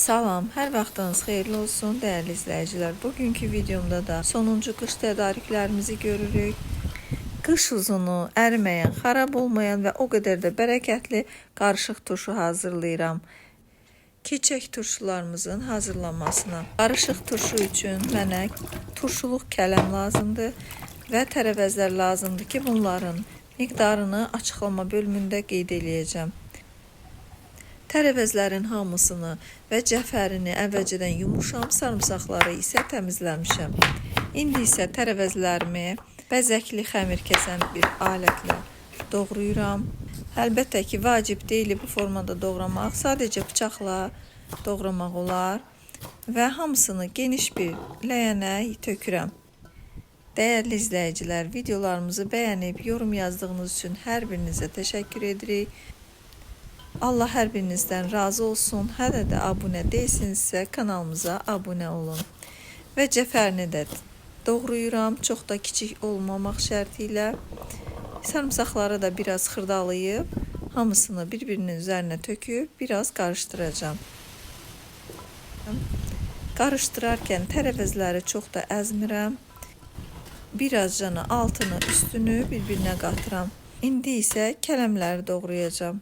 Salam, hər vaxtınız xeyirli olsun dəyərli izləyicilər. Bugünkü videomda da sonuncu qış tədarüklərimizi görürük. Qış uzunu, əriməyən, xarab olmayan və o qədər də bərəkətli qarışıq turşu hazırlayıram. Keçək turşularımızın hazırlanmasına. Qarışıq turşu üçün mənə turşuluq kələm lazımdır və tərəvəzlər lazımdır ki, bunların miqdarını açıqlama bölümündə qeyd edəcəm. Tərəvəzlərin hamısını və cəfərini əvvəlcədən yumuşam, sarımsaqları isə təmizləmişəm. İndi isə tərəvəzlərimi bəzəkli xəmir kəsən bir alətlə doğrayıram. Əlbəttə ki, vacib deyil bu formada doğramaq, sadəcə bıçaqla doğramaq olar və hamısını geniş bir ləyənə tökürəm. Dəyərli izləyicilər, videolarımızı bəyənib yorum yazdığınız üçün hər birinizə təşəkkür edirik. Allah hər birinizdən razı olsun. Hələ də abunə deyilsinizsə kanalımıza abunə olun. Və cəfərini də doğrayıram. Çox da kiçik olmamaq şərti ilə. Sarımsaqları da biraz xırdalayıb hamısını bir-birinin üzərinə töküb biraz qarışdıracağım. Qarışdırarkən tərəvəzləri çox da əzmirəm. Birazcana altını, üstünü bir-birinə qatıram. İndi isə kələmləri doğrayacağım.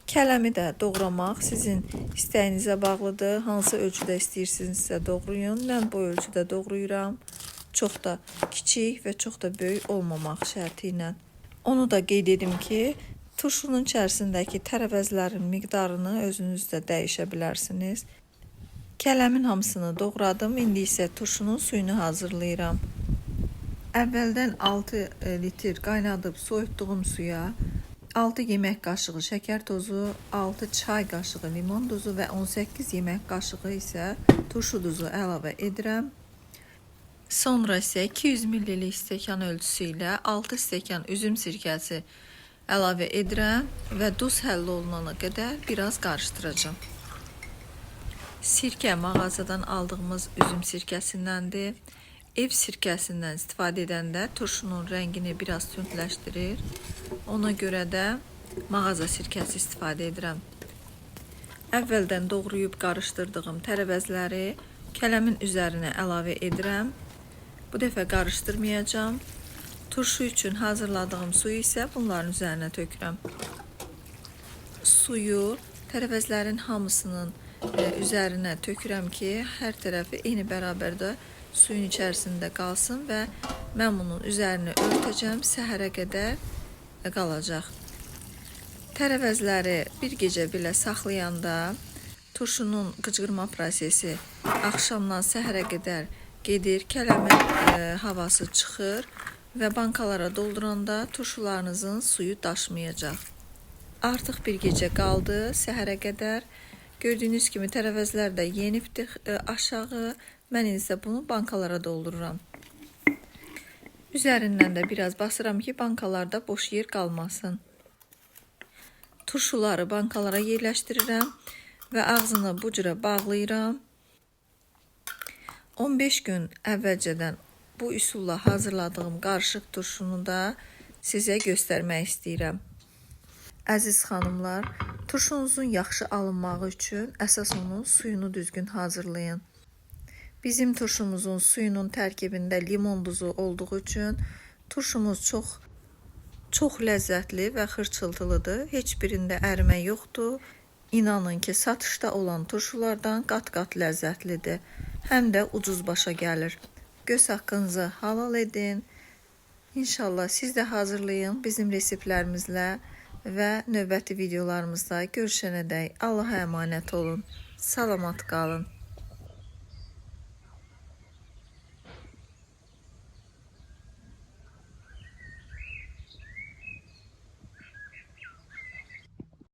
Kələmi də doğramaq sizin istəyinizə bağlıdır. Hansı ölçüdə istəyirsinizsə doğrayın. Mən bu ölçüdə doğrayıram. Çox da kiçik və çox da böyük olmamaq şərti ilə. Onu da qeyd edim ki, turşunun içərisindəki tərəvəzlərin miqdarını özünüz də dəyişə bilərsiniz. Kələmin hamısını doğradım. İndi isə turşunun suyunu hazırlayıram. Əvvəldən 6 litr qaynadıb soyutduğum suya 6 yemək qaşığı şəkər tozu, 6 çay qaşığı limon duzu və 18 yemək qaşığı isə turşu duzu əlavə edirəm. Sonra isə 200 ml stəkan ölçüsü ilə 6 stəkan üzüm sirkəsi əlavə edirəm və duz həll olunana qədər biraz qarışdıracağım. Sirkə mağazadan aldığımız üzüm sirkəsindəndir. Ev sirkəsindən istifadə edəndə turşunun rəngini biraz tündləşdirir. Ona görə də mağaza sirkəsi istifadə edirəm. Əvvəldən doğrayıb qarışdırdığım tərəvəzləri kələmin üzərinə əlavə edirəm. Bu dəfə qarışdırmayacağım. Turşu üçün hazırladığım suyu isə bunların üzərinə tökürəm. Suyu tərəvəzlərin hamısının üzərinə tökürəm ki, hər tərəfi eyni bərabərdə suyun içərisində qalsın və mən bunun üzərini örtəcəm, səhərə qədər qalacaq. Tərəvəzləri bir gecə belə saxlayanda turşunun qıcqırma prosesi axşamdan səhərə qədər gedir, kələmin havası çıxır və bankalara dolduranda turşularınızın suyu daşmayacaq. Artıq bir gecə qaldı səhərə qədər. Gördüyünüz kimi tərəvəzlər də yenibdir aşağı. Mən isə bunu bankalara doldururam. Üzərindən də biraz basıram ki, bankalarda boş yer qalmasın. Turşuları bankalara yerləşdirirəm və ağzını bu cürə bağlayıram. 15 gün əvvəlcədən bu üsulla hazırladığım qarışıq turşunu da sizə göstərmək istəyirəm. Əziz xanımlar, turşunuzun yaxşı alınmağı üçün əsas onun suyunu düzgün hazırlayın. Bizim turşumuzun suyunun tərkibində limon duzu olduğu üçün turşumuz çox ləzzətli və xırçıltılıdır. Heç birində ərimə yoxdur. İnanın ki, satışda olan turşulardan qat-qat ləzzətlidir. Həm də ucuz başa gəlir. Göz haqqınızı halal edin. İnşallah siz də hazırlayın bizim reseptlərimizlə və növbəti videolarımızda görüşənədək Allaha əmanət olun. Salamat qalın.